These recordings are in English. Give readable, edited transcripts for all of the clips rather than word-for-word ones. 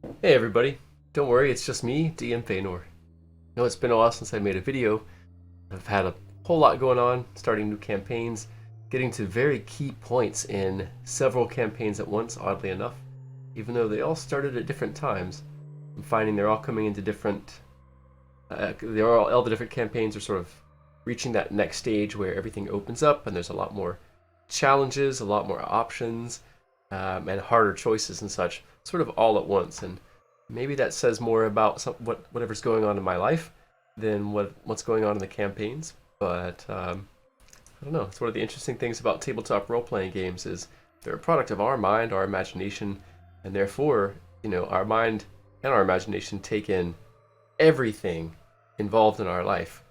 Hey everybody, don't worry, it's just me, DM Feanor. No, it's been a while since I made a video. I've had a whole lot going on, starting new campaigns, getting to very key points in several campaigns at once, oddly enough. Even though they all started at different times, I'm finding they're all coming into different. All the different campaigns are sort of reaching that next stage where everything opens up and there's a lot more challenges, a lot more options, and harder choices and such, sort of all at once. And maybe that says more about whatever's going on in my life than what's going on in the campaigns. But I don't know. It's one of the interesting things about tabletop role-playing games is they're a product of our mind, our imagination, and therefore, our mind and our imagination take in everything involved in our life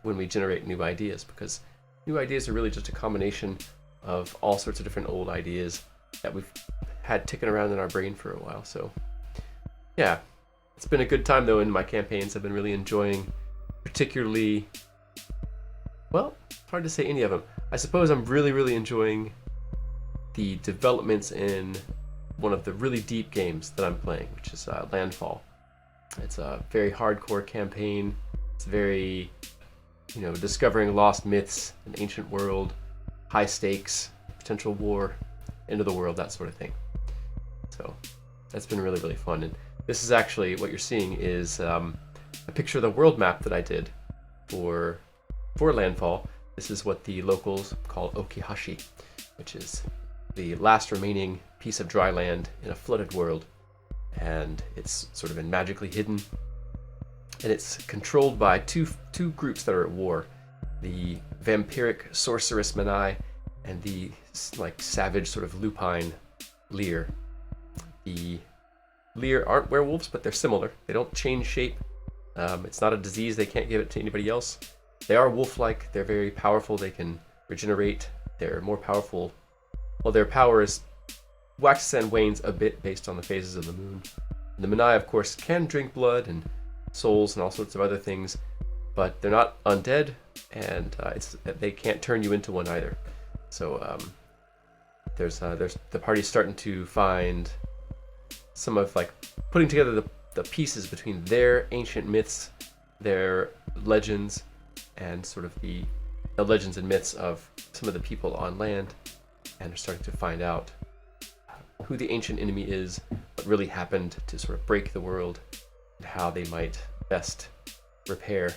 when we generate new ideas, because new ideas are really just a combination of all sorts of different old ideas that we've had ticking around in our brain for a while. So yeah, it's been a good time though in my campaigns. I've been really enjoying, particularly, well, it's hard to say any of them. I suppose I'm really enjoying the developments in one of the really deep games that I'm playing, which is Landfall. It's a very hardcore campaign. It's very, discovering lost myths, an ancient world, high stakes, potential war, end of the world, that sort of thing. So that's been really fun. And this is actually what you're seeing is a picture of the world map that I did for Landfall. This is what the locals call Okihashi, which is the last remaining piece of dry land in a flooded world. And it's sort of been magically hidden. And it's controlled by two groups that are at war. The vampiric sorceress Manai and the savage sort of lupine Lear. The Lear aren't werewolves, but they're similar. They don't change shape. It's not a disease. They can't give it to anybody else. They are wolf-like. They're very powerful. They can regenerate. They're more powerful. Well, their power is waxes and wanes a bit based on the phases of the moon. And the Manai, of course, can drink blood and souls and all sorts of other things, but they're not undead, and they can't turn you into one either. So there's the party's starting to find some of putting together the pieces between their ancient myths, their legends, and sort of the legends and myths of some of the people on land, and are starting to find out who the ancient enemy is, what really happened to sort of break the world, and how they might best repair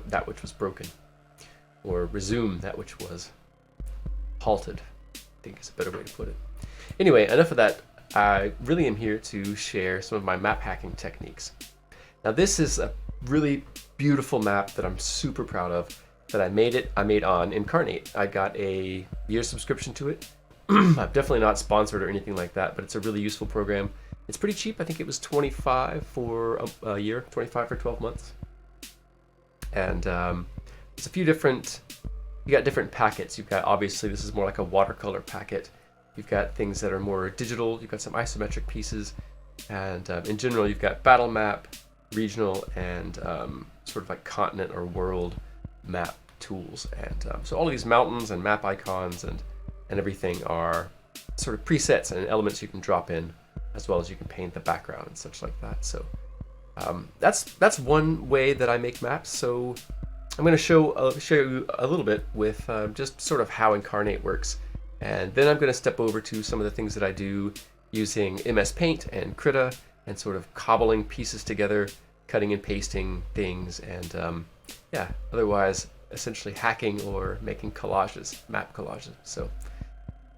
that which was broken, or resume that which was halted, I think is a better way to put it. Anyway, enough of that. I really am here to share some of my map hacking techniques. Now this is a really beautiful map that I'm super proud of, that I made on Inkarnate. I got a year subscription to it. I'm definitely not sponsored or anything like that, but it's a really useful program. It's pretty cheap. I think it was $25 for a year, $25 for 12 months. And there's a few different, you got different packets. You've got, obviously, this is more like a watercolor packet. You've got things that are more digital. You've got some isometric pieces. And in general, you've got battle map, regional, and sort of like continent or world map tools. And so all of these mountains and map icons and everything are sort of presets and elements you can drop in, as well as you can paint the background and such like that. So that's one way that I make maps. So I'm going to show you a little bit with just sort of how Inkarnate works, and then I'm going to step over to some of the things that I do using MS Paint and Krita, and sort of cobbling pieces together, cutting and pasting things, and otherwise essentially hacking or making collages, map collages. So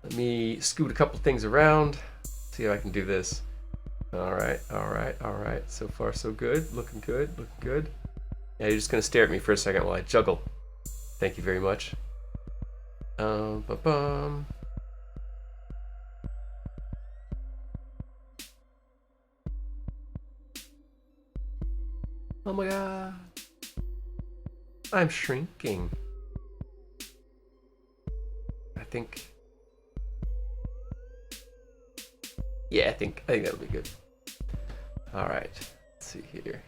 let me scoot a couple things around, see if I can do this. All right. So far, so good. Looking good. Yeah, you're just gonna stare at me for a second while I juggle. Thank you very much. Ba-bum. Oh my god. I'm shrinking. I think that'll be good. All right, let's see here.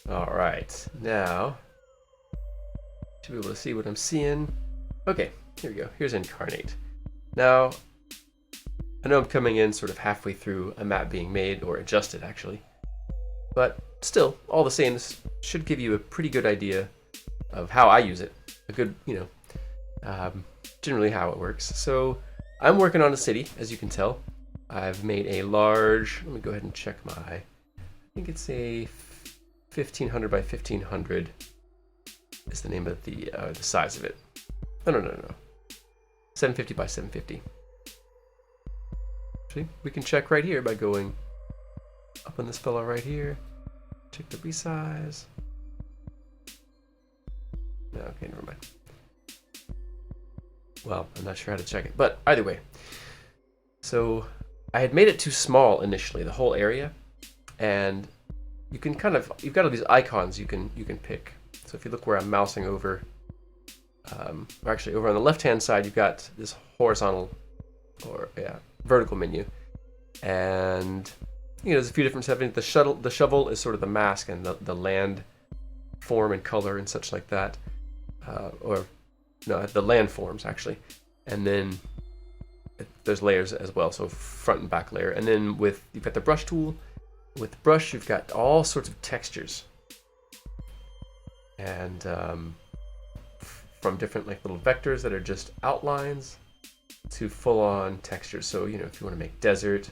Alright, now should be able to see what I'm seeing. Okay, here we go. Here's Inkarnate. Now, I know I'm coming in sort of halfway through a map being made, or adjusted actually, but still, all the same, this should give you a pretty good idea of how I use it. A good, generally how it works. So I'm working on a city, as you can tell. I've made a large, let me go ahead and check I think it's a 1500 by 1500 is the name of the size of it. No. 750 by 750. Actually, we can check right here by going up on this fella right here. Check the resize. No, okay, never mind. Well, I'm not sure how to check it, but either way. So I had made it too small initially, the whole area, and you can you've got all these icons you can pick. So if you look where I'm mousing over, or actually over on the left-hand side, you've got this horizontal or vertical menu, and there's a few different settings. The shovel is sort of the mask and the land form and color and such like that, the land forms actually, and then there's layers as well, so front and back layer, and then you've got the brush tool. With the brush, you've got all sorts of textures, and from different little vectors that are just outlines to full-on textures. So if you want to make desert,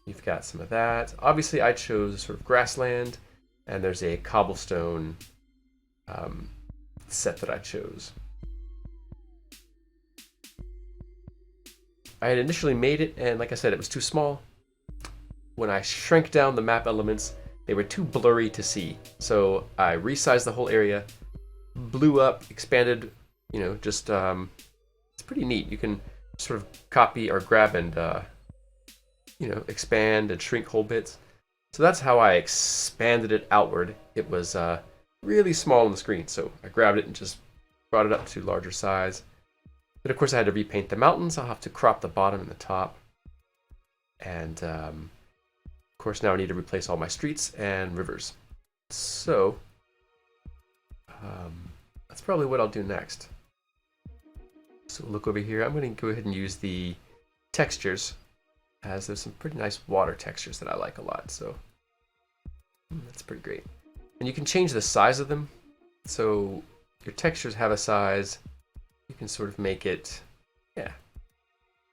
you've got some of that. Obviously, I chose sort of grassland, and there's a cobblestone set that I chose. I had initially made it, and like I said, it was too small. When I shrank down the map elements, they were too blurry to see. So I resized the whole area, blew up, expanded, it's pretty neat. You can sort of copy or grab and, expand and shrink whole bits. So that's how I expanded it outward. It was really small on the screen, so I grabbed it and just brought it up to larger size. But of course I had to repaint the mountains. I'll have to crop the bottom and the top. And of course now I need to replace all my streets and rivers. So that's probably what I'll do next. So look over here. I'm going to go ahead and use the textures, as there's some pretty nice water textures that I like a lot. So that's pretty great. And you can change the size of them. So your textures have a size. You can sort of make it,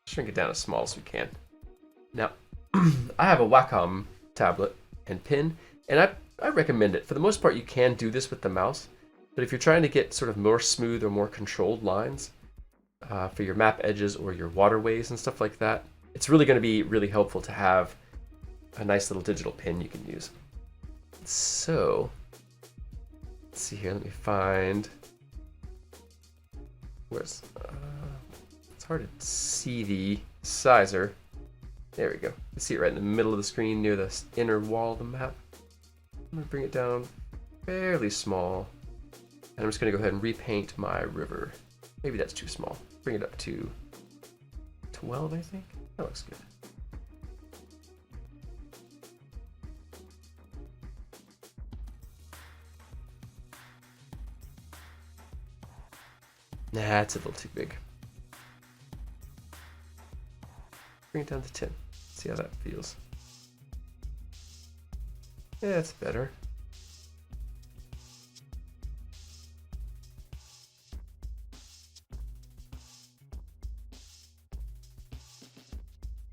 shrink it down as small as we can. Now, I have a Wacom tablet and pen, and I recommend it. For the most part, you can do this with the mouse, but if you're trying to get sort of more smooth or more controlled lines for your map edges or your waterways and stuff like that, it's really going to be really helpful to have a nice little digital pen you can use. So, let's see here. Let me find. Where's? It's hard to see the sizer. There we go. You see it right in the middle of the screen near the inner wall of the map. I'm going to bring it down fairly small. And I'm just going to go ahead and repaint my river. Maybe that's too small. Bring it up to 12, I think. That looks good. Nah, it's a little too big. Bring it down to 10. See how that feels. Yeah, it's better.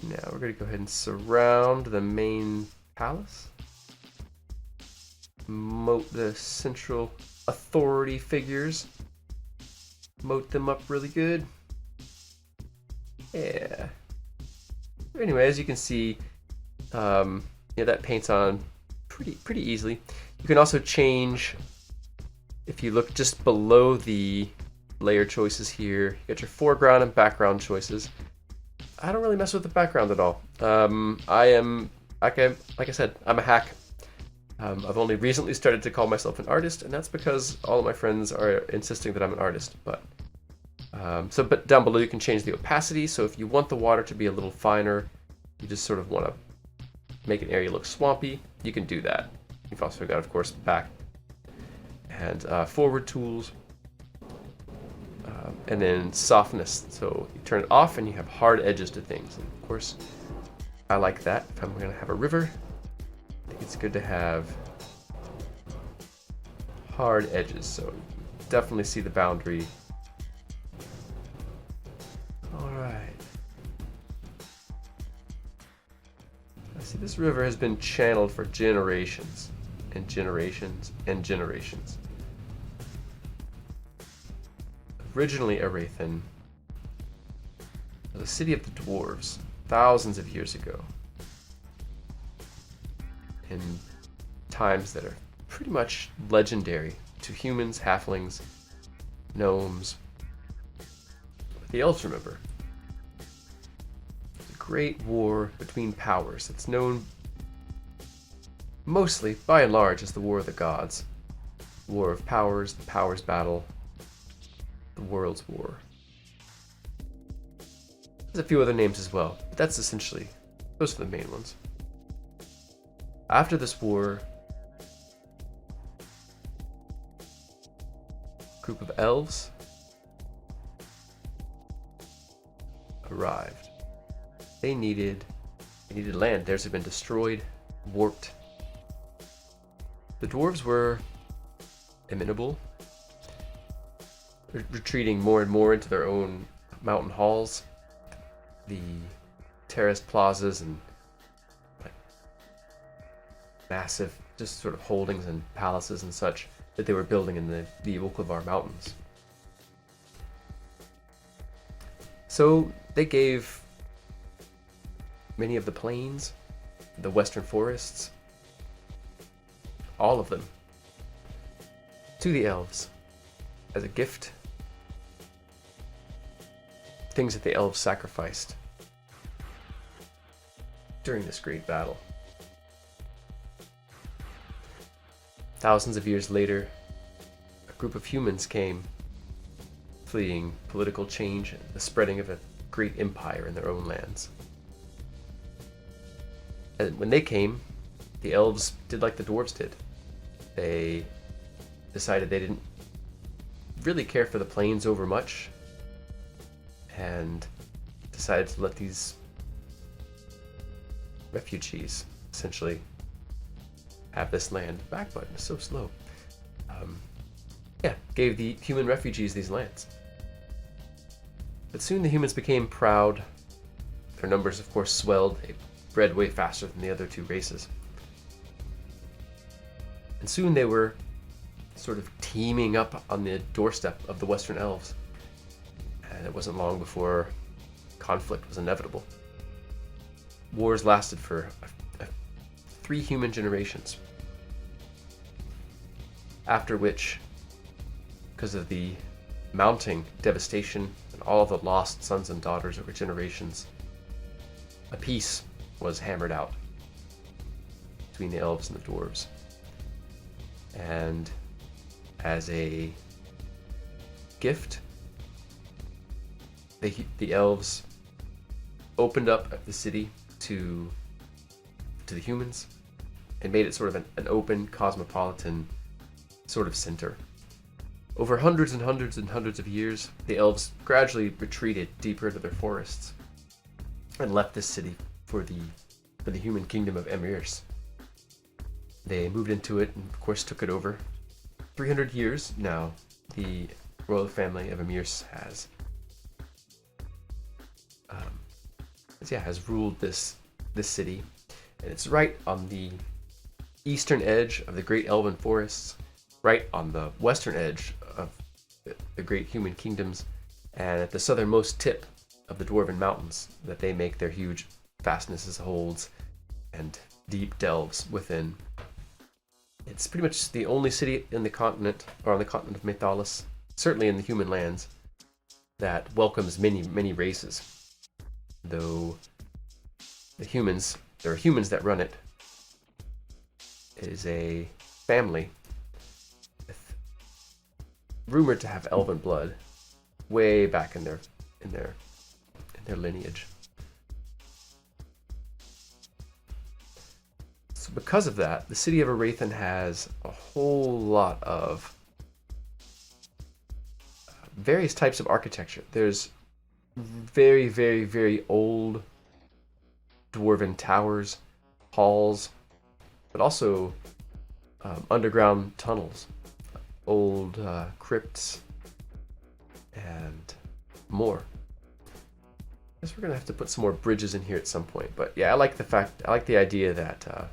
Now we're going to go ahead and surround the main palace. Moat the central authority figures. Moat them up really good. Yeah. Anyway, as you can see, that paints on pretty easily. You can also change, if you look just below the layer choices here, you got your foreground and background choices. I don't really mess with the background at all. I am, like I said, I'm a hack. I've only recently started to call myself an artist, and that's because all of my friends are insisting that I'm an artist. But down below you can change the opacity. So if you want the water to be a little finer, you just sort of want to make an area look swampy, you can do that. You've also got, of course, and forward tools, and then softness. So you turn it off and you have hard edges to things. And of course, I like that. If I'm going to have a river, I think it's good to have hard edges. So you definitely see the boundary. All right. I see this river has been channeled for generations and generations and generations. Originally Arathan was a city of the dwarves thousands of years ago, in times that are pretty much legendary to humans, halflings, gnomes. But the elves remember. The great war between powers that's known mostly, by and large, as the War of the Gods. War of Powers, the Powers Battle, the World's War. There's a few other names as well, but that's essentially, those are the main ones. After this war, a group of elves arrived. They needed land. Theirs had been destroyed, warped. The dwarves were amenable, retreating more and more into their own mountain halls, the terraced plazas, and like massive just sort of holdings and palaces and such that they were building in the Oklavar Mountains. So they gave many of the plains, the western forests, all of them, to the elves as a gift. Things that the elves sacrificed during this great battle. Thousands of years later, a group of humans came, fleeing political change and the spreading of a great empire in their own lands. And when they came, the elves did like the dwarves did. They decided they didn't really care for the plains over much, and decided to let these refugees essentially have this land. Back button is so slow. Gave the human refugees these lands. But soon the humans became proud. Their numbers, of course, swelled. They bred way faster than the other two races. And soon they were sort of teaming up on the doorstep of the Western Elves. And it wasn't long before conflict was inevitable. Wars lasted for 3 human generations. After which, because of the mounting devastation and all the lost sons and daughters over generations, a peace was hammered out between the elves and the dwarves. And as a gift, the elves opened up the city to the humans and made it sort of an open, cosmopolitan sort of center. Over hundreds and hundreds and hundreds of years, the elves gradually retreated deeper into their forests and left this city for the human kingdom of Emirs. They moved into it and, of course, took it over. 300 years now, the royal family of Emirs has ruled this city, and it's right on the eastern edge of the great elven forests, right on the western edge of the great human kingdoms, and at the southernmost tip of the dwarven mountains that they make their huge fastnesses holds and deep delves within. It's pretty much the only city in the continent, or on the continent of Methalis, certainly in the human lands, that welcomes many races. Though there are humans that run it. It is a family rumored to have elven blood way back in their lineage. So because of that, the city of Arathan has a whole lot of various types of architecture. There's very, very, very old dwarven towers, halls, but also underground tunnels, old crypts, and more. I guess we're gonna have to put some more bridges in here at some point. But yeah, I like the idea that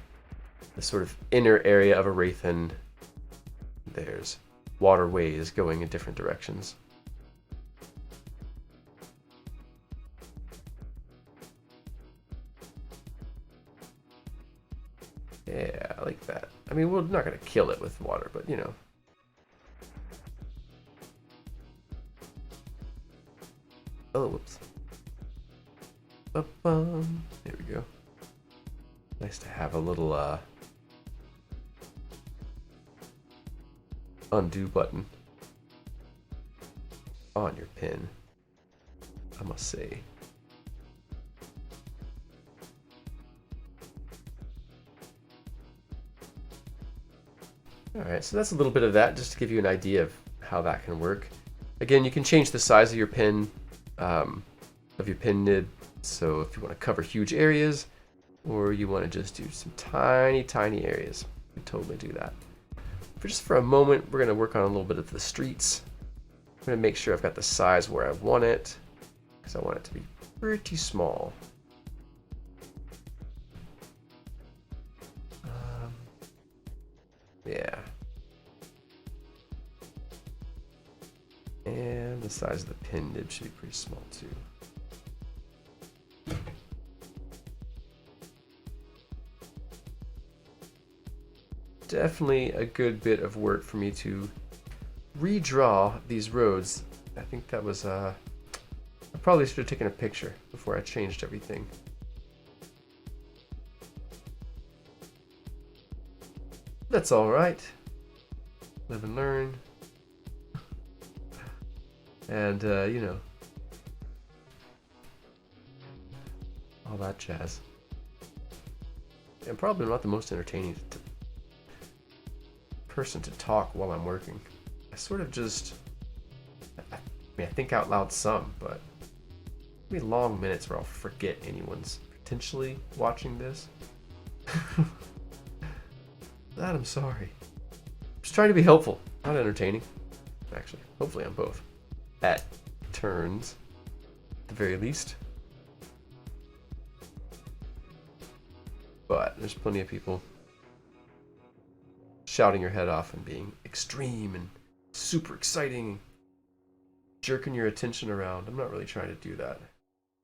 the sort of inner area of a Wraithen, there's waterways going in different directions. Yeah, I like that. I mean, we're not going to kill it with water, but you know. Oh, whoops. There we go. Nice to have a little undo button on your pin, I must say. Alright, so that's a little bit of that, just to give you an idea of how that can work. Again, you can change the size of your pin, nib, so if you want to cover huge areas, or you want to just do some tiny, tiny areas, you can totally do that. For just for a moment, we're going to work on a little bit of the streets. I'm going to make sure I've got the size where I want it, because I want it to be pretty small. Yeah. And the size of the pin nib should be pretty small too. Definitely a good bit of work for me to redraw these roads. I think that was I probably should have taken a picture before I changed everything. That's all right. Live and learn. And, you know, all that jazz. I'm probably not the most entertaining person to talk while I'm working. I sort of just, I mean, I think out loud some, but maybe long minutes where I'll forget anyone's potentially watching this. That I'm sorry. I'm just trying to be helpful, not entertaining. Actually, hopefully I'm both. At turns, at the very least. But there's plenty of people shouting your head off and being extreme and super exciting, jerking your attention around. I'm not really trying to do that.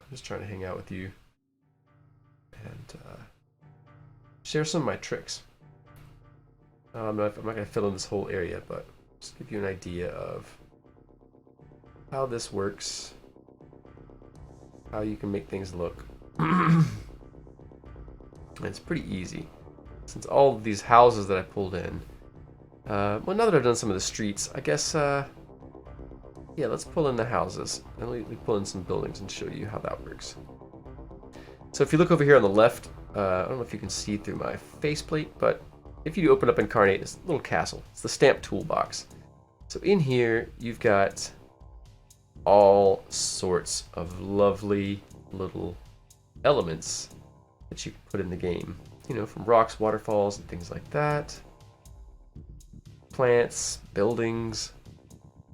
I'm just trying to hang out with you and share some of my tricks. I'm not going to fill in this whole area, but just give you an idea of how this works, how you can make things look. And it's pretty easy, since all of these houses that I pulled in. Well, now that I've done some of the streets, I guess, yeah, let's pull in the houses, and we pull in some buildings and show you how that works. So if you look over here on the left, I don't know if you can see through my faceplate, but if you open up Inkarnate, it's a little castle. It's the stamp toolbox. So in here, you've got all sorts of lovely little elements that you can put in the game. You know, from rocks, waterfalls, and things like that. Plants, buildings.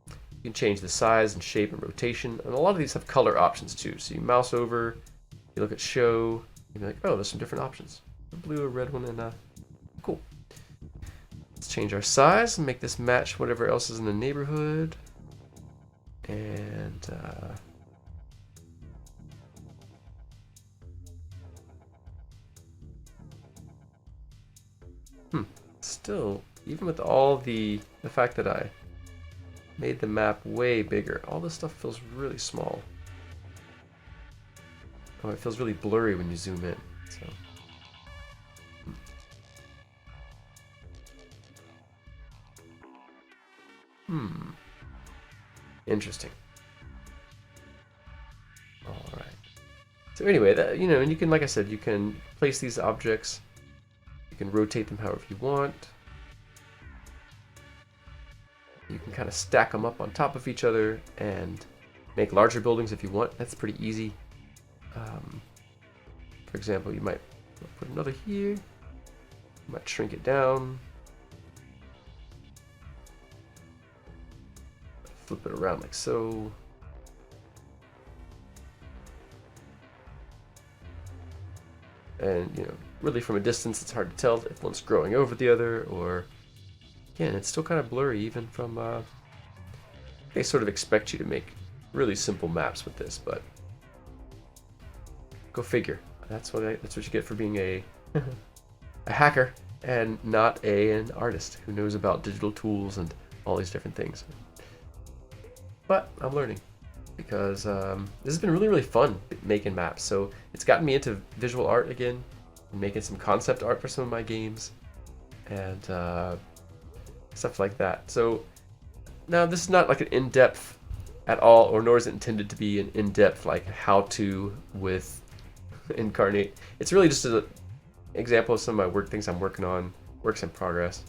You can change the size and shape and rotation. And a lot of these have color options too. So you mouse over, you look at show, you're like, oh, there's some different options. A blue, a red one, and cool. Let's change our size and make this match whatever else is in the neighborhood. And still, even with all the fact that I made the map way bigger, all this stuff feels really small. Oh, it feels really blurry when you zoom in. So. Interesting. All right. So anyway, that, you know, and you can, like I said, you can place these objects. You can rotate them however you want. You can kind of stack them up on top of each other and make larger buildings if you want. That's pretty easy. For example, you might put another here. You might shrink it down. Flip it around like so. And, you know, really from a distance, it's hard to tell if one's growing over the other, or, again, it's still kind of blurry even from, they sort of expect you to make really simple maps with this, but go figure. That's what you get for being a hacker and not an artist who knows about digital tools and all these different things. But I'm learning because this has been really fun making maps. So it's gotten me into visual art again, and making some concept art for some of my games and stuff like that. So now this is not like an in-depth at all, or nor is it intended to be an in-depth like how-to with Inkarnate. It's really just an example of some of my things I'm working on, works in progress,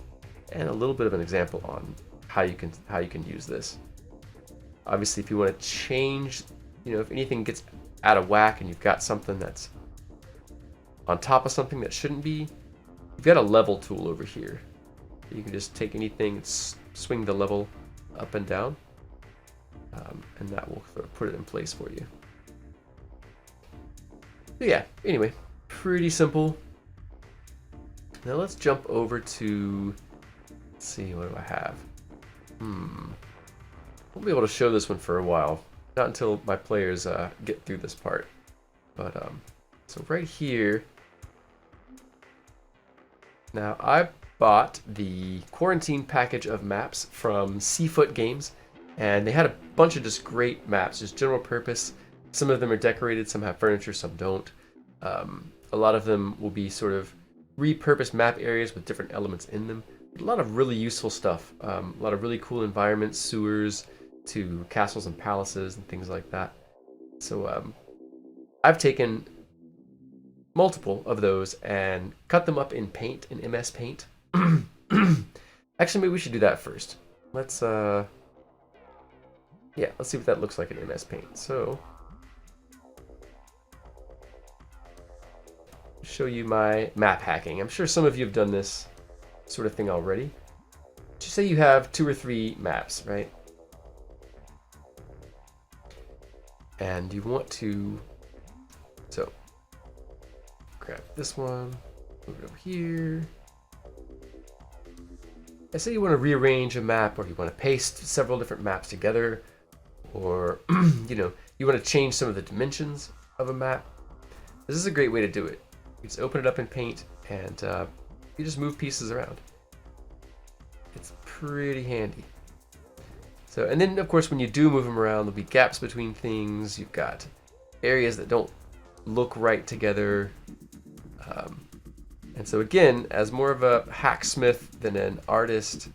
and a little bit of an example on how you can use this. Obviously, if you want to change, you know, if anything gets out of whack and you've got something that's on top of something that shouldn't be, you've got a level tool over here. You can just take anything, swing the level up and down, and that will sort of put it in place for you. So yeah, anyway, pretty simple. Now let's jump over to, let's see, what do I have? Won't be able to show this one for a while, not until my players get through this part. But so right here, now I bought the quarantine package of maps from Seafoot Games, and they had a bunch of just great maps, just general purpose. Some of them are decorated, some have furniture, some don't. A lot of them will be sort of repurposed map areas with different elements in them. A lot of really useful stuff. A lot of really cool environments, sewers, to castles and palaces and things like that. So I've taken multiple of those and cut them up in Paint, in MS Paint. Actually, maybe we should do that first. Let's let's see what that looks like in MS Paint. So show you my map hacking. I'm sure some of you have done this sort of thing already. Just say you have 2 or 3 maps, right? And you want to, so grab this one, move it over here. I say you want to rearrange a map, or you want to paste several different maps together, or you know, you want to change some of the dimensions of a map. This is a great way to do it. You just open it up in Paint and you just move pieces around. It's pretty handy. So, and then of course when you do move them around, there'll be gaps between things. You've got areas that don't look right together. And so again, as more of a hacksmith than an artist,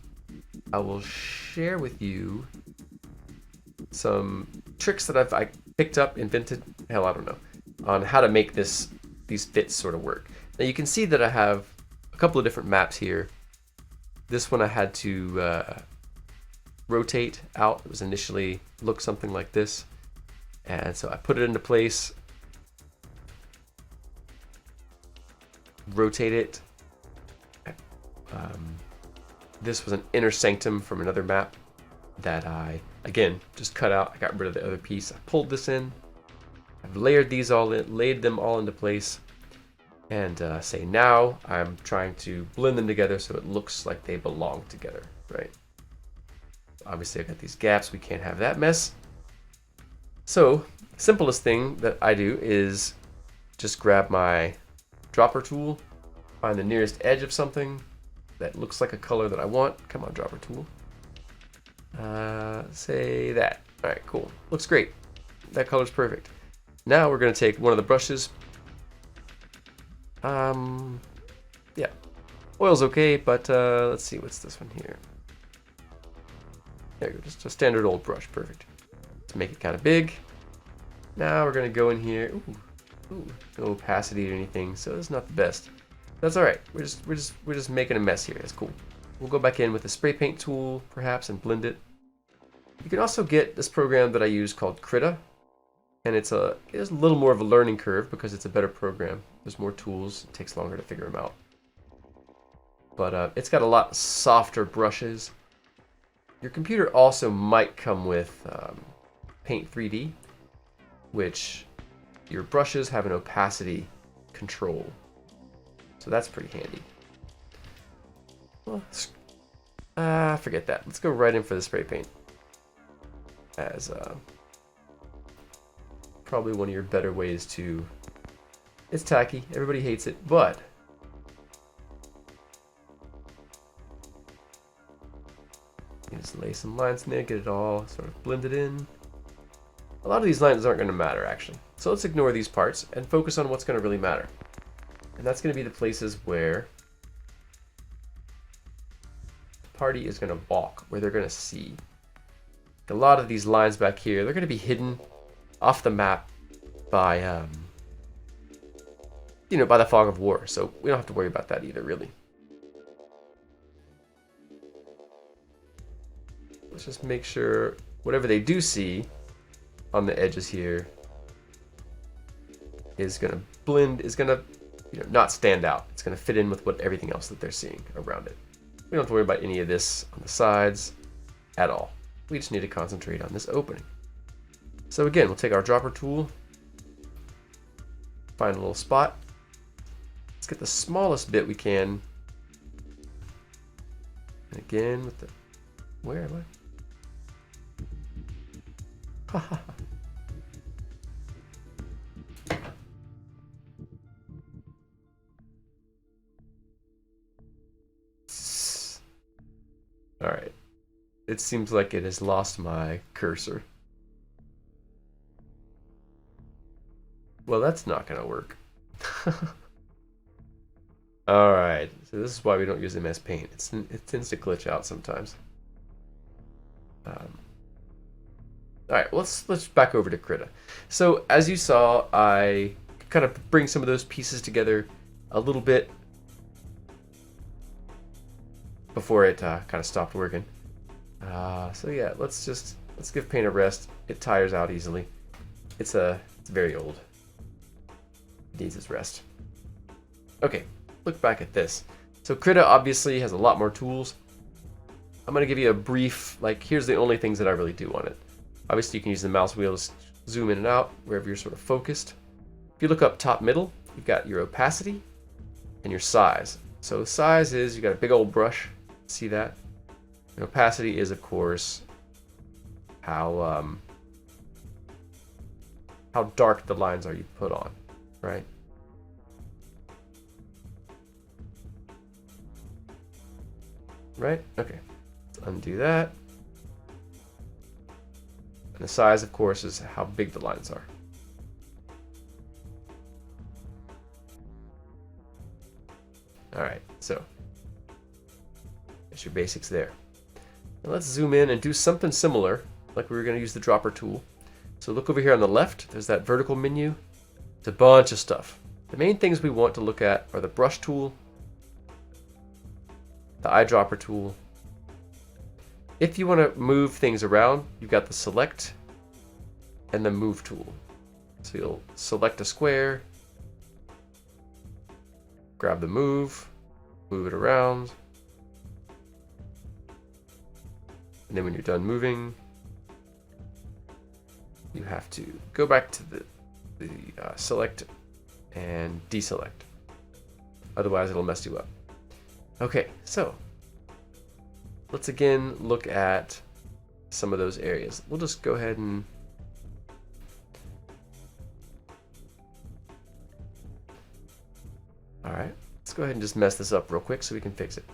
I will share with you some tricks that I picked up, invented, hell, I don't know, on how to make these fits sort of work. Now you can see that I have a couple of different maps here. This one I had to rotate out. It was initially looked something like this, and so I put it into place, rotate it. This was an inner sanctum from another map that I, again, just cut out. I got rid of the other piece. I pulled this in. I've layered these all in, laid them all into place, and say now I'm trying to blend them together so it looks like they belong together, right? Obviously, I've got these gaps. We can't have that mess. So, simplest thing that I do is just grab my dropper tool, find the nearest edge of something that looks like a color that I want. Come on, dropper tool. Say that. All right, cool. Looks great. That color's perfect. Now we're going to take one of the brushes. Yeah, oil's okay, but let's see, what's this one here? There you go, just a standard old brush, perfect. To make it kind of big. Now we're going to go in here. Ooh, no opacity or anything, so it's not the best. That's all right. We're just making a mess here. That's cool. we'll go back in with the spray paint tool, perhaps, and blend it. You can also get this program that I use called Krita, and it's a little more of a learning curve because it's a better program. There's more tools, it takes longer to figure them out. But it's got a lot softer brushes. Your computer also might come with Paint 3D, which your brushes have an opacity control. So that's pretty handy. Well, forget that. Let's go right in for the spray paint. As probably one of your better ways to... It's tacky, everybody hates it, but... You just lay some lines in there, get it all sort of blended in. A lot of these lines aren't going to matter, actually. So let's ignore these parts and focus on what's going to really matter. And that's going to be the places where the party is going to walk, where they're going to see. A lot of these lines back here, they're going to be hidden off the map by, by the fog of war. So we don't have to worry about that either, really. Let's just make sure whatever they do see on the edges here is going to blend, is going to not stand out. It's going to fit in with everything else that they're seeing around it. We don't have to worry about any of this on the sides at all. We just need to concentrate on this opening. So again, we'll take our dropper tool, find a little spot. Let's get the smallest bit we can. And again with the, where am I? All right. It seems like it has lost my cursor. Well, that's not going to work. All right. So this is why we don't use MS Paint. It tends to glitch out sometimes. All right, let's back over to Krita. So as you saw, I kind of bring some of those pieces together a little bit before it kind of stopped working. So yeah, let's give paint a rest. It tires out easily. It's very old. It needs its rest. Okay, look back at this. So Krita obviously has a lot more tools. I'm gonna give you a brief, here's the only things that I really do on it. Obviously you can use the mouse wheel to zoom in and out wherever you're sort of focused. If you look up top middle, you've got your opacity and your size. So size is, you got a big old brush, see that? And opacity is, of course, how dark the lines are you put on, right? Right? Okay. Let's undo that. And the size, of course, is how big the lines are. All right, so that's your basics there. Now let's zoom in and do something similar, like we were going to use the dropper tool. So look over here on the left, there's that vertical menu. It's a bunch of stuff. The main things we want to look at are the brush tool, the eyedropper tool. If you want to move things around, you've got the select and the move tool. So you'll select a square, grab the move it around, and then when you're done moving, you have to go back to the select and deselect. Otherwise, it'll mess you up. Okay, so let's again look at some of those areas. We'll just go ahead and all right, let's go ahead and just mess this up real quick so we can fix it.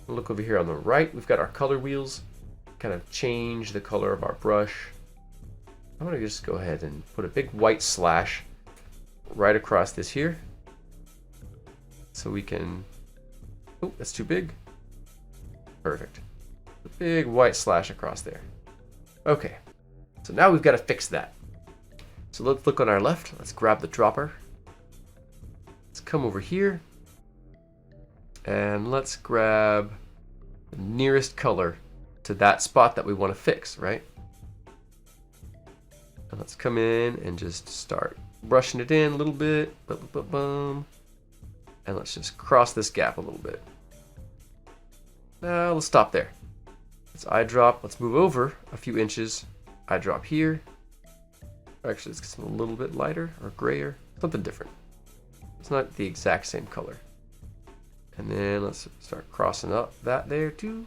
We'll look over here on the right. We've got our color wheels. Kind of change the color of our brush. I'm going to just go ahead and put a big white slash right across this here. So we can, oh, that's too big. Perfect. A big white slash across there. Okay, so now we've got to fix that. So let's look on our left. Let's grab the dropper. Let's come over here. and let's grab the nearest color to that spot that we want to fix, right? And let's come in and just start brushing it in a little bit. Boom. And let's just cross this gap a little bit. Now let's stop there. Let's eye drop. Let's move over a few inches. Eye drop here. Actually, it's a little bit lighter or grayer. Something different. It's not the exact same color. And then let's start crossing up that there too.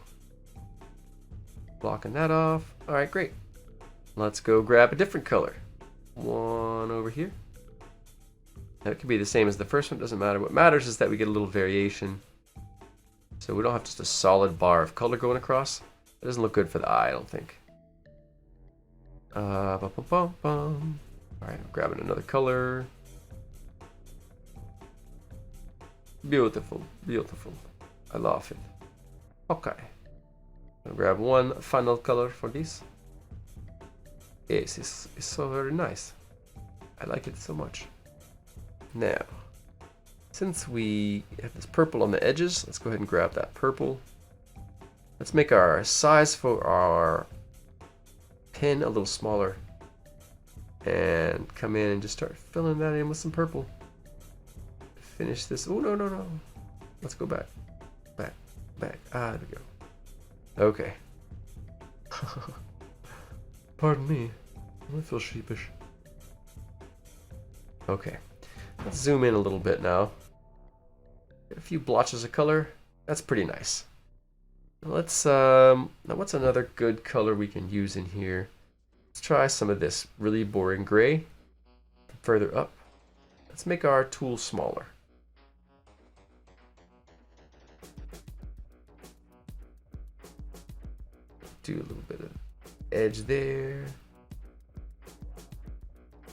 Blocking that off. All right, great. Let's go grab a different color. One over here. That could be the same as the first one, doesn't matter. What matters is that we get a little variation. So we don't have just a solid bar of color going across. It doesn't look good for the eye, I don't think. Alright, I'm grabbing another color. Beautiful, beautiful. I love it. Okay. I'll grab one final color for this. Yes, it's so very nice. I like it so much. Now, since we have this purple on the edges, let's go ahead and grab that purple. Let's make our size for our pin a little smaller. And come in and just start filling that in with some purple. Finish this. Oh, no. Let's go back. Back. Ah, there we go. Okay. Pardon me. I feel sheepish. Okay. Let's zoom in a little bit now. Get a few blotches of color. That's pretty nice. Let's now what's another good color we can use in here? Let's try some of this really boring gray. Further up. Let's make our tool smaller. Do a little bit of edge there.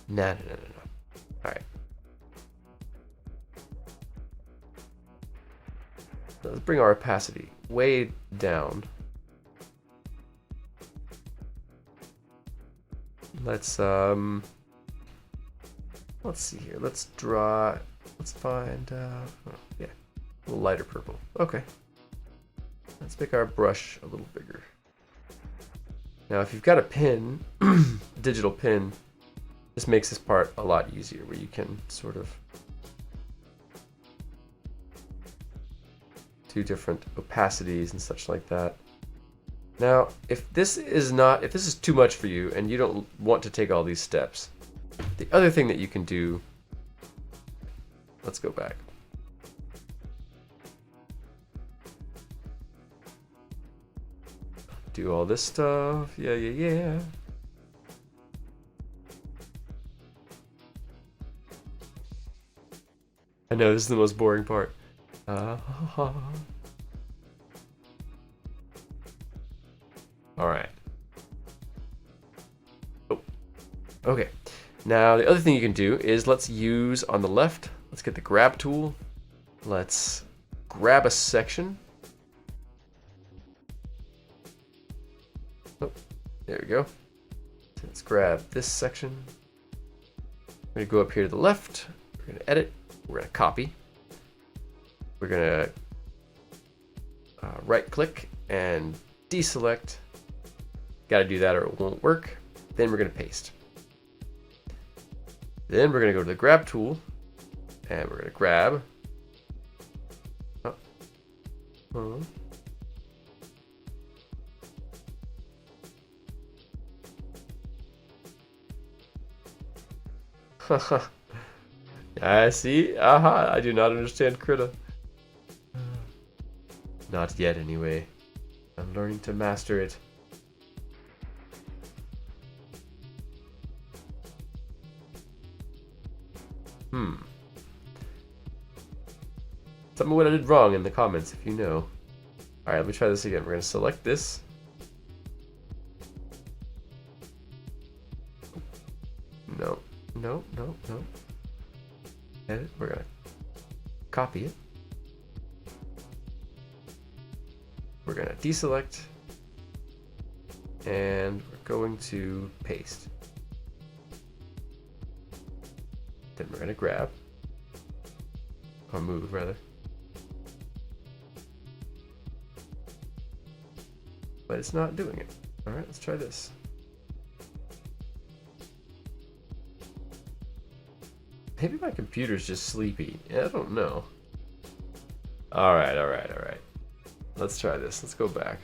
No. Alright. Let's bring our opacity way down. Let's see here. Let's find yeah, a little lighter purple. Okay. Let's make our brush a little bigger. Now, if you've got a pin, a digital pin, this makes this part a lot easier, where you can sort of do different opacities and such like that. Now, if this is too much for you and you don't want to take all these steps, the other thing that you can do, let's go back. Do all this stuff. Yeah. I know this is the most boring part. All right. Oh, okay. Now the other thing you can do is let's use on the left. Let's get the grab tool. Let's grab a section. Oh, there we go. So let's grab this section. We're gonna go up here to the left. We're gonna edit. We're gonna copy. We're gonna right click and deselect. Gotta do that or it won't work. Then we're gonna paste. Then we're gonna go to the grab tool and we're gonna grab. I see. Aha, I do not understand Krita. Not yet, anyway. I'm learning to master it. Tell me what I did wrong in the comments if you know. Alright, let me try this again. We're going to select this. No. Edit. We're going to copy it. We're going to deselect. And we're going to paste. Then we're going to grab. Or move, rather. but it's not doing it. All right, let's try this. Maybe my computer's just sleepy. I don't know. All right. Let's try this. Let's go back.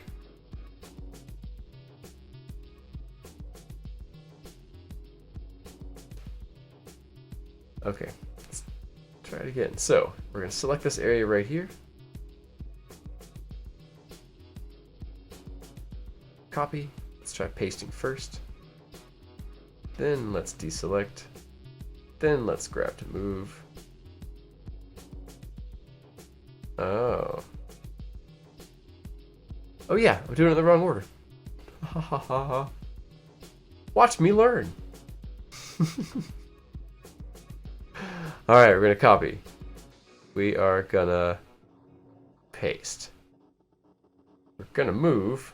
Okay, let's try it again. So we're gonna select this area right here. Copy. Let's try pasting first. Then let's deselect. Then let's grab to move. Oh. Oh yeah, I'm doing it in the wrong order. Ha ha ha ha. Watch me learn. All right, we're gonna copy. We are gonna paste. We're gonna move.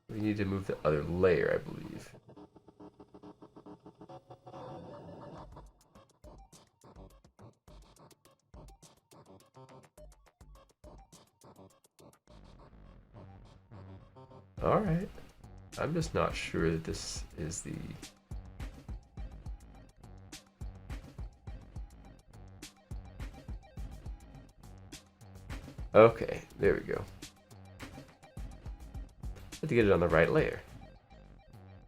We need to move the other layer, I believe. All right. I'm just not sure that this is the... Okay, there we go. Had to get it on the right layer.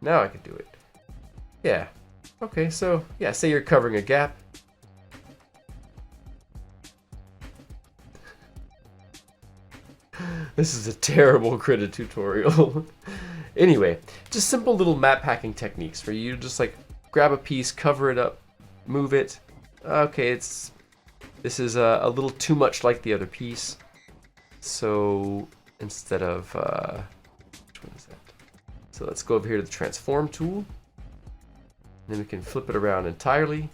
Now I can do it. Yeah. Okay, so yeah, say you're covering a gap. This is a terrible Krita tutorial. Anyway, just simple little map packing techniques where you just like grab a piece, cover it up, move it. Okay, this is a little too much like the other piece. So instead of which one is that? So let's go over here to the transform tool. And then we can flip it around entirely.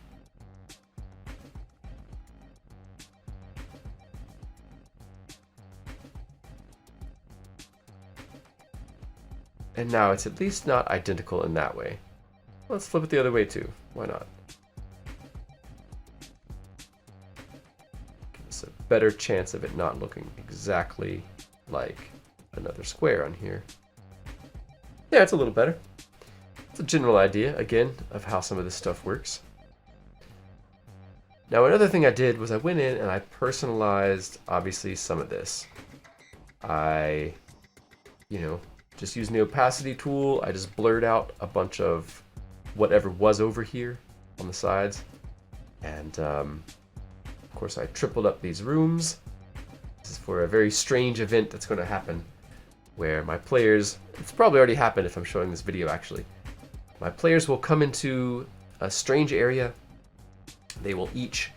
And now it's at least not identical in that way. Let's flip it the other way too. Why not? Give us a better chance of it not looking exactly like another square on here. Yeah, it's a little better. It's a general idea, again, of how some of this stuff works. Now, another thing I did was I went in and I personalized, obviously, some of this. I, just using the opacity tool, I just blurred out a bunch of whatever was over here on the sides. And, of course, I tripled up these rooms. This is for a very strange event that's going to happen where my players, it's probably already happened if I'm showing this video actually, my players will come into a strange area. They will each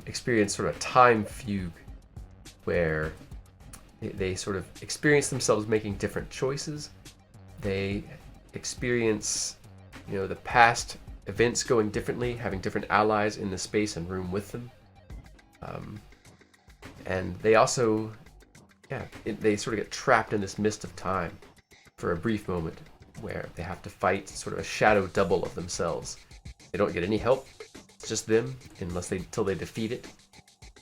experience sort of a time fugue where they sort of experience themselves making different choices. They experience, the past events going differently, having different allies in the space and room with them. And they also, they sort of get trapped in this mist of time for a brief moment where they have to fight sort of a shadow double of themselves. They don't get any help. It's just them until they defeat it.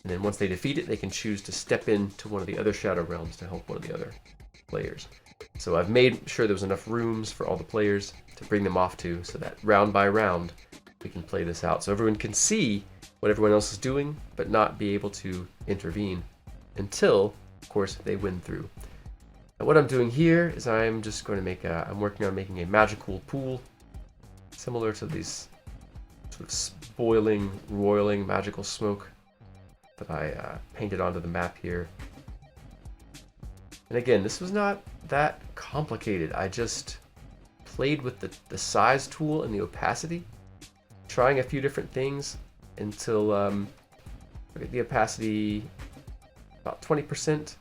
And then once they defeat it, they can choose to step into one of the other shadow realms to help one of the other players. So I've made sure there was enough rooms for all the players to bring them off to, so that round by round we can play this out. So everyone can see what everyone else is doing, but not be able to intervene until, of course, they win through. Now what I'm doing here is I'm just going to I'm working on making a magical pool, similar to these sort of boiling, roiling magical smoke that I painted onto the map here. And again, this was not that complicated. I just played with the size tool and the opacity, trying a few different things until I get the opacity about 20%.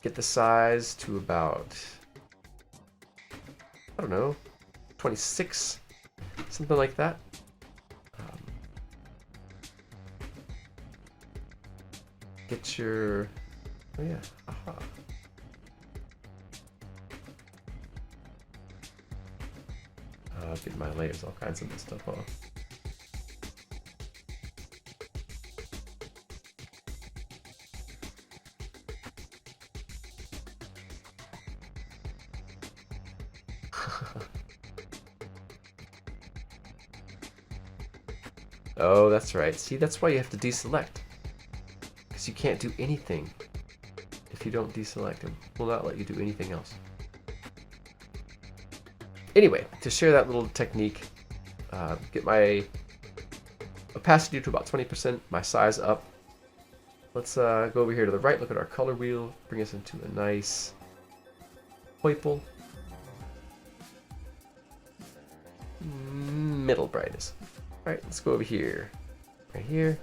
Get the size to about, 26, something like that. Get your, aha. Get my layers, all kinds of this stuff off. Oh, that's right. See, that's why you have to deselect. Because you can't do anything if you don't deselect. It will not let you do anything else. Anyway, to share that little technique, get my opacity to about 20%, my size up. Let's go over here to the right, look at our color wheel, bring us into a nice purple. Middle brightness. Alright, let's go over here. Right here.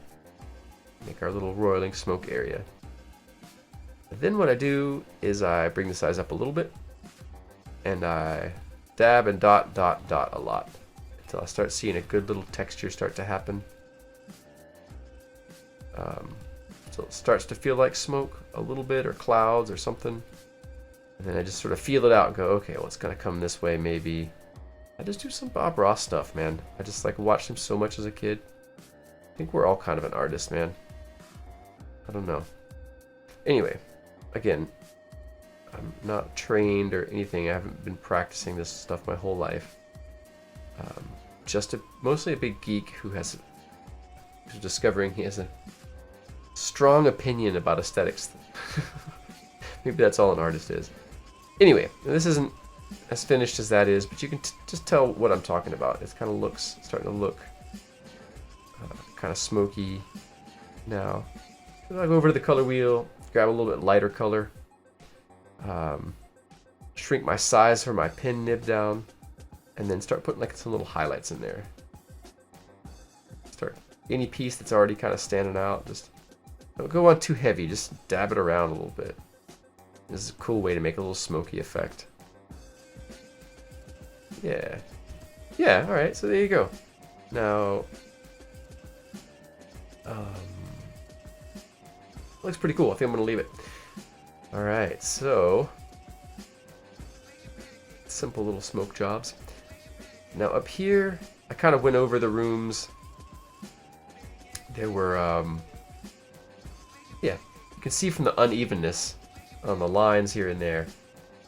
Make our little roiling smoke area. And then what I do is I bring the size up a little bit. And I dab and dot, dot, dot a lot. Until I start seeing a good little texture start to happen. So it starts to feel like smoke a little bit, or clouds or something. And then I just sort of feel it out and go, okay, well, it's going to come this way maybe. I just do some Bob Ross stuff, man. I just like watched him so much as a kid. I think we're all kind of an artist, man. I don't know. Anyway, again, I'm not trained or anything. I haven't been practicing this stuff my whole life. Mostly a big geek who's discovering he has a strong opinion about aesthetics. Maybe that's all an artist is. Anyway, this isn't as finished as that is, but you can just tell what I'm talking about. It's kind of starting to look kind of smoky now. So I'll go over to the color wheel, grab a little bit lighter color, shrink my size for my pen nib down, and then start putting like some little highlights in there. Start any piece that's already kind of standing out. Just don't go on too heavy. Just dab it around a little bit. This is a cool way to make a little smoky effect. Yeah. Yeah, alright, so there you go. Now, looks pretty cool. I think I'm going to leave it. Alright, so simple little smoke jobs. Now up here, I kind of went over the rooms. There were, yeah, you can see from the unevenness on the lines here and there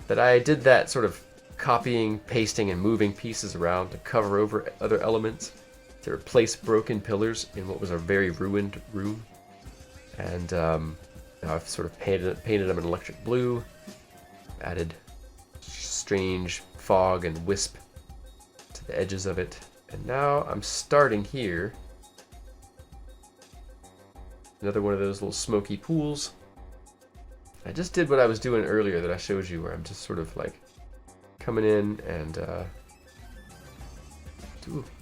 that I did that sort of copying, pasting, and moving pieces around to cover over other elements, to replace broken pillars in what was a very ruined room. And now I've sort of painted them in electric blue, added strange fog and wisp to the edges of it. And now I'm starting here. Another one of those little smoky pools. I just did what I was doing earlier that I showed you, where I'm just sort of like coming in and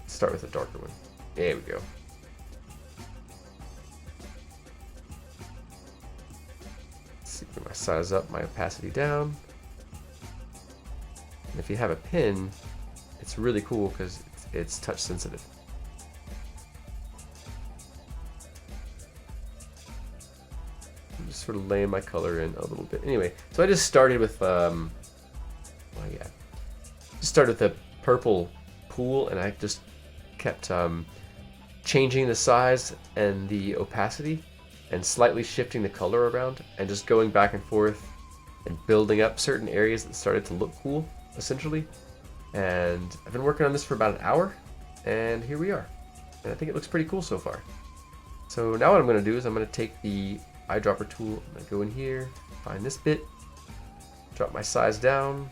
start with a darker one. There we go. Let's see, put my size up, my opacity down. And if you have a pen, it's really cool because it's touch sensitive. I'm just sort of laying my color in a little bit. Anyway, so I just started with just started with a purple pool, and I just kept changing the size and the opacity and slightly shifting the color around and just going back and forth and building up certain areas that started to look cool, essentially. And I've been working on this for about an hour, and here we are. And I think it looks pretty cool so far. So now what I'm going to do is I'm going to take the eyedropper tool, I'm going to go in here, find this bit, drop my size down,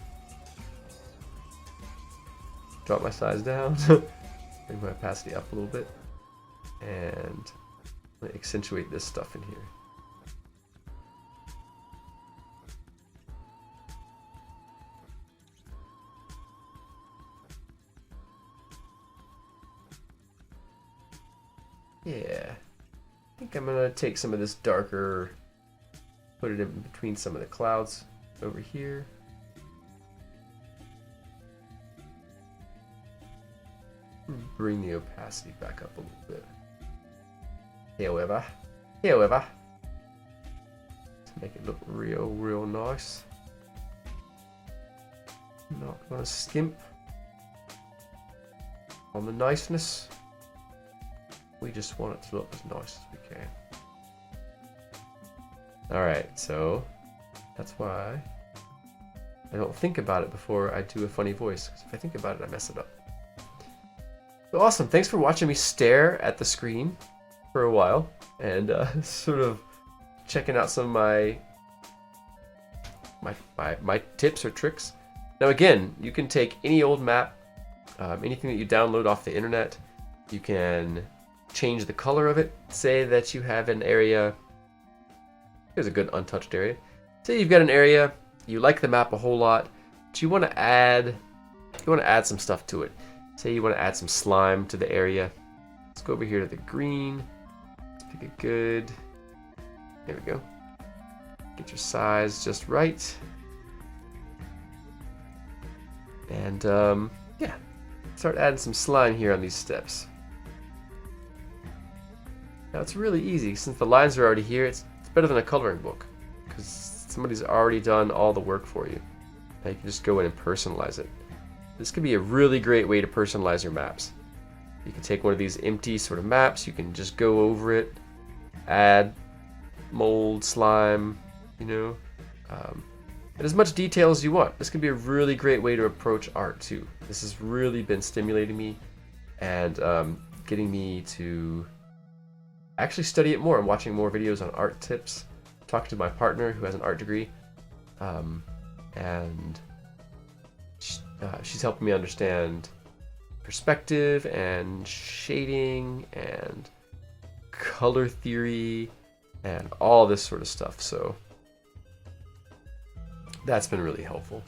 drop my size down, bring my opacity up a little bit, and I'm going to accentuate this stuff in here. Yeah, I think I'm going to take some of this darker, put it in between some of the clouds over here. Bring the opacity back up a little bit. However, to make it look real nice. Not going to skimp on the niceness. We just want it to look as nice as we can. Alright, so that's why I don't think about it before I do a funny voice, because if I think about it, I mess it up. So awesome. Thanks for watching me stare at the screen for a while and sort of checking out some of my tips or tricks. Now again, you can take any old map, anything that you download off the internet. You can change the color of it. Say that you have an area. Here's a good untouched area. Say you've got an area, you like the map a whole lot, but you want to add some stuff to it. Say you want to add some slime to the area. Let's go over here to the green. Let's pick a good. There we go. Get your size just right. And yeah, start adding some slime here on these steps. Now it's really easy since the lines are already here. It's better than a coloring book because somebody's already done all the work for you. Now you can just go in and personalize it. This could be a really great way to personalize your maps. You can take one of these empty sort of maps, you can just go over it, add mold, slime, you know, and as much detail as you want. This can be a really great way to approach art too. This has really been stimulating me and getting me to actually study it more. I'm watching more videos on art tips, talking to my partner who has an art degree, and she's helping me understand perspective and shading and color theory and all this sort of stuff. So that's been really helpful.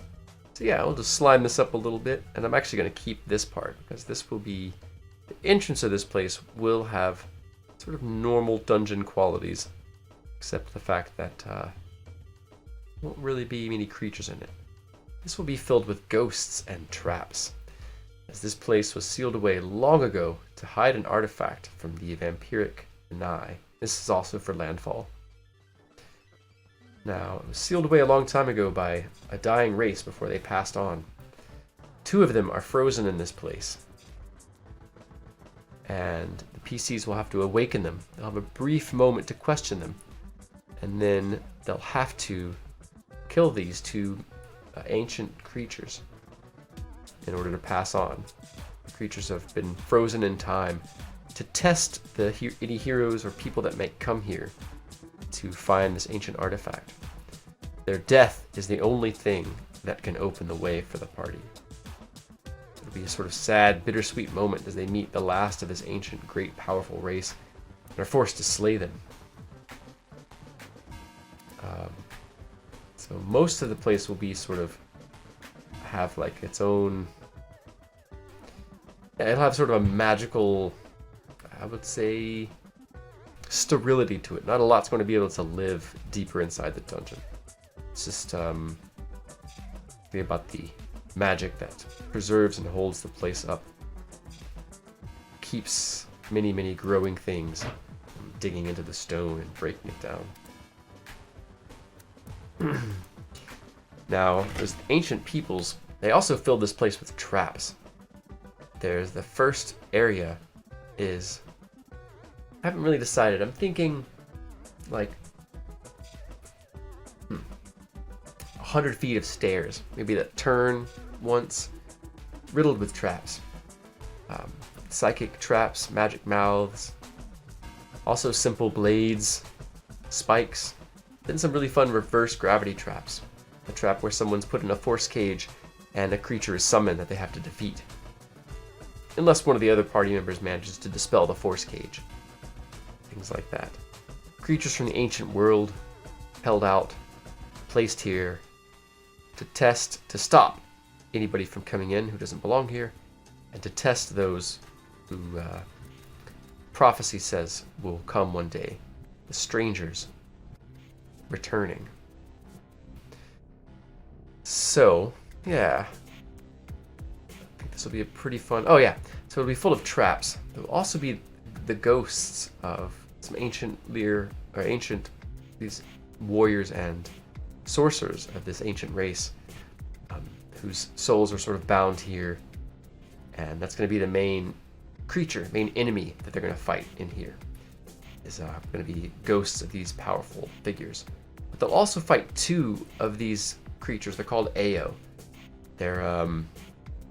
So yeah, I'll just slime this up a little bit, and I'm actually going to keep this part because this will be, the entrance of this place will have sort of normal dungeon qualities, except the fact that there won't really be many creatures in it. This will be filled with ghosts and traps, as this place was sealed away long ago to hide an artifact from the vampiric Nye. This is also for Landfall. Now, it was sealed away a long time ago by a dying race before they passed on. 2 of them are frozen in this place, and the PCs will have to awaken them. They'll have a brief moment to question them, and then they'll have to kill these 2 ancient creatures in order to pass on. The creatures have been frozen in time to test any heroes or people that may come here to find this ancient artifact. Their death is the only thing that can open the way for the party. It'll be a sort of sad, bittersweet moment as they meet the last of this ancient, great, powerful race and are forced to slay them. So most of the place will be sort of have like its own. It'll have sort of a magical, I would say, sterility to it. Not a lot's going to be able to live deeper inside the dungeon. It's just about the magic that preserves and holds the place up. Keeps many, many growing things from digging into the stone and breaking it down. Now, those ancient peoples, they also filled this place with traps. There's the first area is, I haven't really decided. I'm thinking like 100 feet of stairs, maybe that turn once, riddled with traps. Psychic traps, magic mouths, also simple blades, spikes, then some really fun reverse gravity traps. A trap where someone's put in a force cage and a creature is summoned that they have to defeat. Unless one of the other party members manages to dispel the force cage. Things like that. Creatures from the ancient world held out, placed here to stop anybody from coming in who doesn't belong here, and to test those who prophecy says will come one day. The strangers returning. So, yeah. I think this will be a pretty fun. Oh, yeah. So it'll be full of traps. There'll also be the ghosts of some these warriors and sorcerers of this ancient race, whose souls are sort of bound here. And that's going to be the main creature, main enemy that they're going to fight in here. Is going to be ghosts of these powerful figures. But they'll also fight 2 of these creatures. They're called Ao. They're,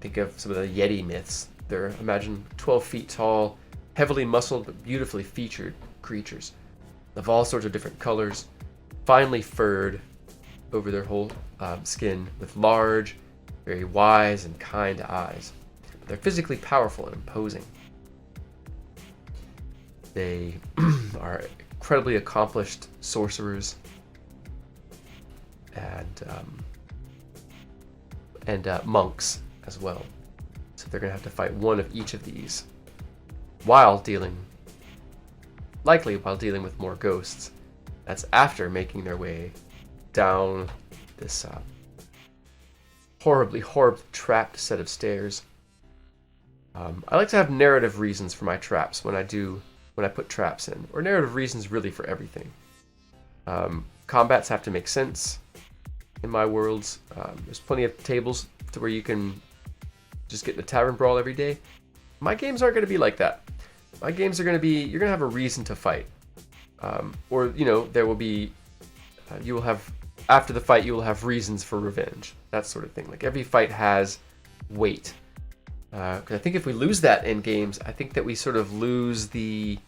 think of some of the Yeti myths. They're, imagine, 12 feet tall, heavily muscled, but beautifully featured creatures of all sorts of different colors, finely furred over their whole skin, with large, very wise and kind eyes. They're physically powerful and imposing. They are incredibly accomplished sorcerers and monks as well. So they're going to have to fight one of each of these likely while dealing with more ghosts. That's after making their way down this horribly trapped set of stairs. I like to have narrative reasons for my traps when I put traps in, or narrative reasons really for everything. Combats have to make sense in my worlds. There's plenty of tables to where you can just get in a tavern brawl every day. My games aren't going to be like that. My games are going to be, you're going to have a reason to fight. Or, there will be, you will have, after the fight, you will have reasons for revenge. That sort of thing. Like, every fight has weight. 'Cause I think if we lose that in games, I think that we sort of lose the,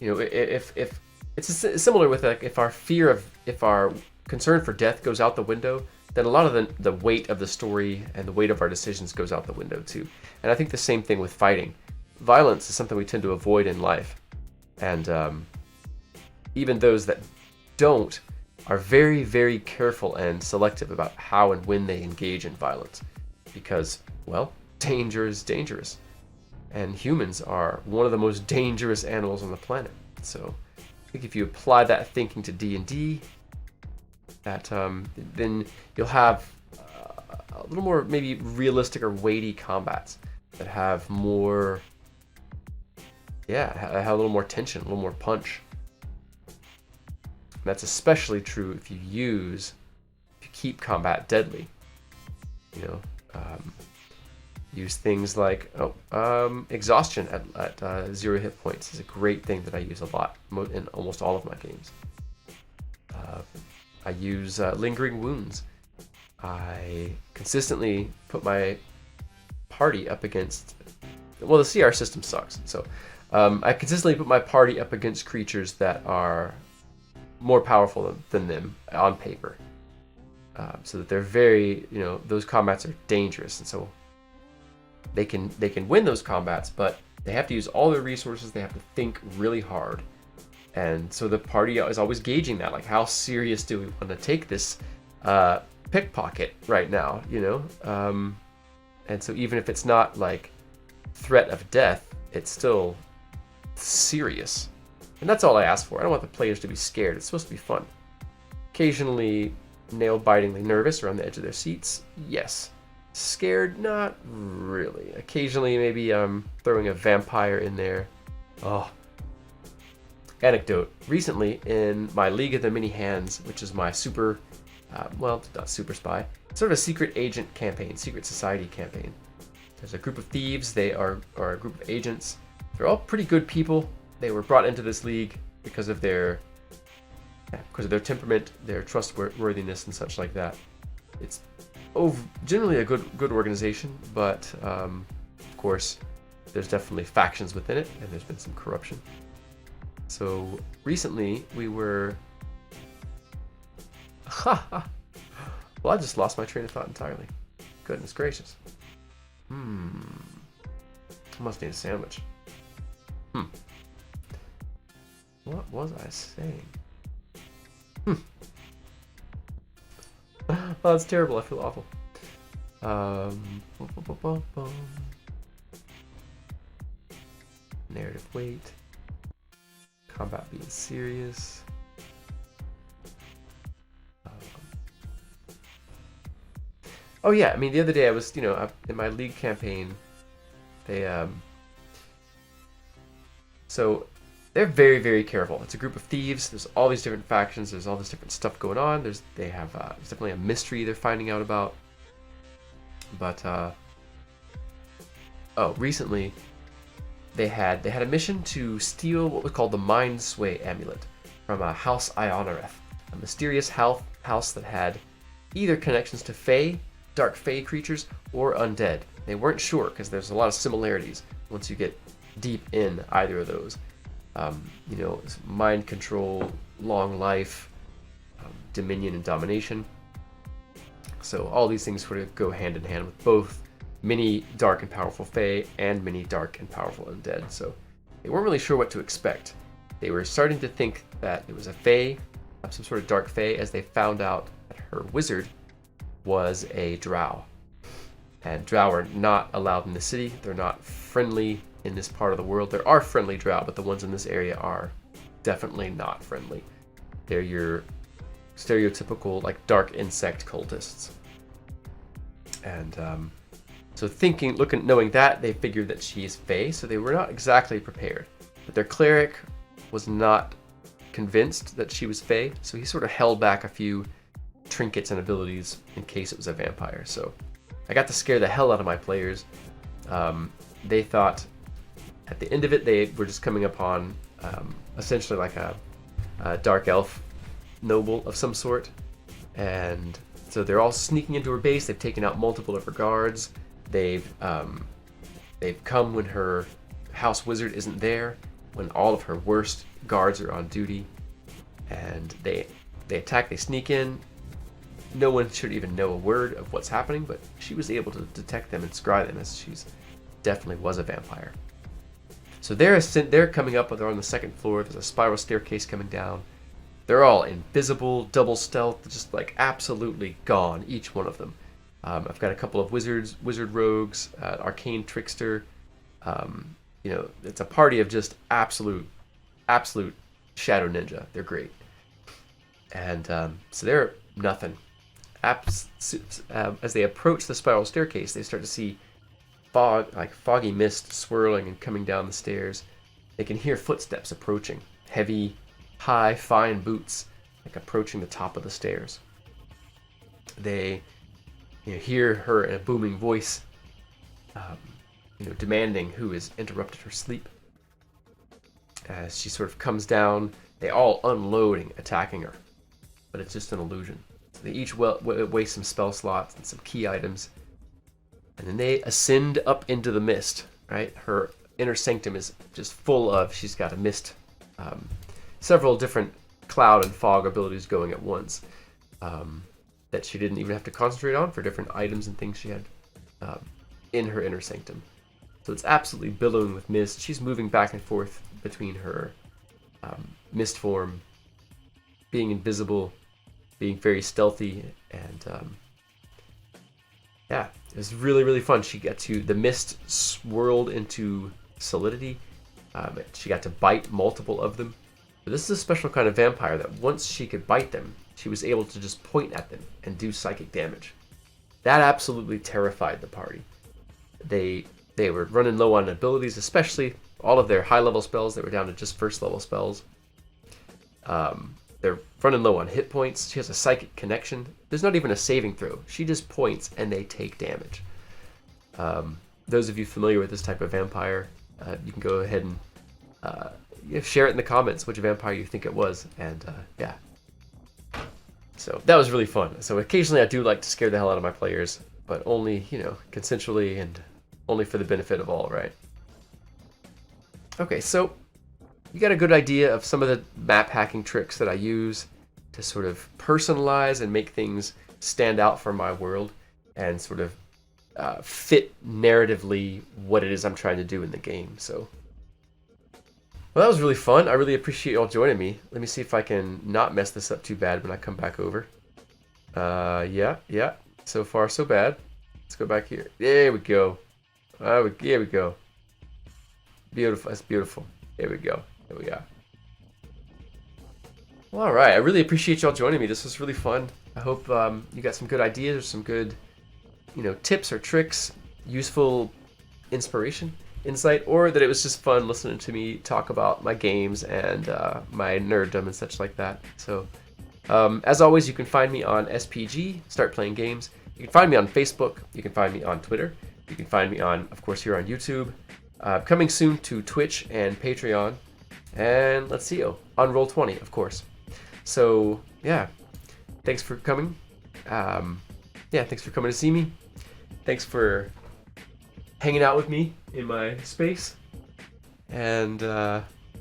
if it's similar with, like, if our concern for death goes out the window, then a lot of the weight of the story and the weight of our decisions goes out the window too. And I think the same thing with fighting. Violence is something we tend to avoid in life. And even those that don't are very, very careful and selective about how and when they engage in violence. Because, well, danger is dangerous. And humans are one of the most dangerous animals on the planet. So I think if you apply that thinking to D&D, then you'll have a little more maybe realistic or weighty combats that have more, have a little more tension, a little more punch. And that's especially true if you keep combat deadly. Use things like exhaustion at 0 hit points is a great thing that I use a lot in almost all of my games. I use lingering wounds. I consistently put my party up against, well, the CR system sucks, so I consistently put my party up against creatures that are more powerful than them on paper, so that they're very, those combats are dangerous, and so they can win those combats, but they have to use all their resources. They have to think really hard, and so the party is always gauging that, like, how serious do we want to take this pickpocket right now, and so even if it's not like threat of death, it's still serious. And that's all I ask for. I don't want the players to be scared. It's supposed to be fun. Occasionally nail-bitingly nervous or on the edge of their seats, yes. Scared, not really. Occasionally maybe throwing a vampire in there. Oh. Anecdote. Recently in my League of the Many Hands, which is my super, not super spy, sort of a secret agent campaign, secret society campaign. There's a group of thieves. They are a group of agents. They're all pretty good people. They were brought into this league because of their temperament, their trustworthiness, and such like that. It's generally a good organization, but of course, there's definitely factions within it, and there's been some corruption. So recently, we were. Well, I just lost my train of thought entirely. Goodness gracious. I must need a sandwich. What was I saying? Oh, that's terrible. I feel awful. Narrative weight. Combat being serious. Oh yeah, I mean, the other day I was, in my league campaign, so they're very, very careful. It's a group of thieves. There's all these different factions. There's all this different stuff going on. There's definitely a mystery they're finding out about. But recently they had a mission to steal what was called the Mind Sway Amulet from House Ionoreth, a mysterious house that had either connections to Fae, dark Fae creatures, or undead. They weren't sure because there's a lot of similarities once you get deep in either of those. You know, mind control, long life, dominion and domination. So all these things sort of go hand in hand with both many dark and powerful Fae and many dark and powerful undead. So they weren't really sure what to expect. They were starting to think that it was a Fae, some sort of dark Fae, as they found out that her wizard was a drow. And drow are not allowed in the city. They're not friendly in this part of the world. There are friendly drow, but the ones in this area are definitely not friendly. They're your stereotypical like dark insect cultists. And so knowing that, they figured that she's Fae, so they were not exactly prepared. But their cleric was not convinced that she was Fae, so he sort of held back a few trinkets and abilities in case it was a vampire. So I got to scare the hell out of my players. They thought at the end of it they were just coming upon essentially like a dark elf noble of some sort, and so they're all sneaking into her base. They've taken out multiple of her guards. They've come when her house wizard isn't there, when all of her worst guards are on duty, and they attack. They sneak in. No one should even know a word of what's happening, but she was able to detect them and scry them, as she's definitely was a vampire. So they're coming up. They're on the second floor. There's a spiral staircase coming down. They're all invisible, double stealth, just like absolutely gone, each one of them. I've got a couple of wizard rogues, arcane trickster. You know, it's a party of just absolute shadow ninja. They're great. And so they're nothing. As they approach the spiral staircase, they start to see foggy mist swirling and coming down the stairs. They can hear footsteps approaching, heavy, high, fine boots, like approaching the top of the stairs. They hear her in a booming voice, demanding who has interrupted her sleep. As she sort of comes down, they all unloading, attacking her, but it's just an illusion. So they each waste some spell slots and some key items, and then they ascend up into the mist. Right, her inner sanctum is just full of. She's got a mist, several different cloud and fog abilities going at once, that she didn't even have to concentrate on for different items and things she had in her inner sanctum. So it's absolutely billowing with mist. She's moving back and forth between her mist form, being invisible, being very stealthy, and yeah, it was really, really fun. She got the mist swirled into solidity. She got to bite multiple of them. But this is a special kind of vampire that once she could bite them, she was able to just point at them and do psychic damage. That absolutely terrified the party. They were running low on abilities, especially all of their high-level spells. They were down to just first-level spells. They're running low on hit points. She has a psychic connection. There's not even a saving throw. She just points and they take damage. Those of you familiar with this type of vampire, you can go ahead and share it in the comments which vampire you think it was. And yeah. So that was really fun. So occasionally I do like to scare the hell out of my players, but only, consensually and only for the benefit of all, right? Okay, so you got a good idea of some of the map hacking tricks that I use to sort of personalize and make things stand out for my world and sort of fit narratively what it is I'm trying to do in the game. So, well, that was really fun. I really appreciate y'all joining me. Let me see if I can not mess this up too bad when I come back over. Yeah. So far, so bad. Let's go back here. There we go. There we go. Beautiful. That's beautiful. There we go. There we go. Well, all right. I really appreciate y'all joining me. This was really fun. I hope you got some good ideas or some good, tips or tricks, useful inspiration, insight, or that it was just fun listening to me talk about my games and my nerddom and such like that. So, as always, you can find me on SPG, Startplaying.games. You can find me on Facebook. You can find me on Twitter. You can find me on, of course, here on YouTube. Coming soon to Twitch and Patreon. And let's see, on Roll20, of course. So, yeah. Thanks for coming. Yeah, thanks for coming to see me. Thanks for hanging out with me in my space. And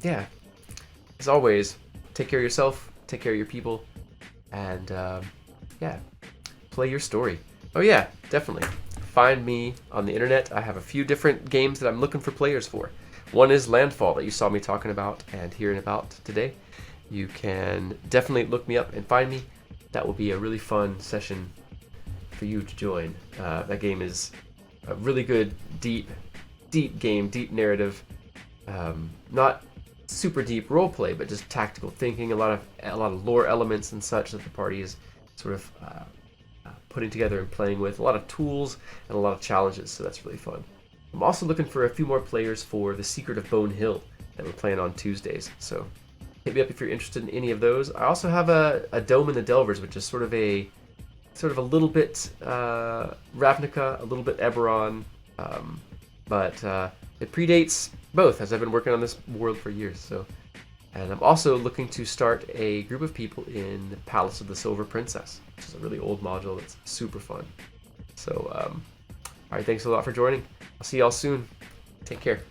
yeah, as always, take care of yourself, take care of your people, and yeah, play your story. Oh yeah, definitely. Find me on the internet. I have a few different games that I'm looking for players for. One is Landfall that you saw me talking about and hearing about today. You can definitely look me up and find me. That will be a really fun session for you to join. That game is a really good, deep game, deep narrative. Not super deep role play, but just tactical thinking. A lot of lore elements and such that the party is sort of putting together and playing with. A lot of tools and a lot of challenges. So that's really fun. I'm also looking for a few more players for The Secret of Bone Hill that we're playing on Tuesdays. So hit me up if you're interested in any of those. I also have a Dome in the Delvers, which is sort of a little bit Ravnica, a little bit Eberron, but it predates both, as I've been working on this world for years. So, and I'm also looking to start a group of people in the Palace of the Silver Princess, which is a really old module that's super fun. So, all right, thanks a lot for joining. I'll see y'all soon. Take care.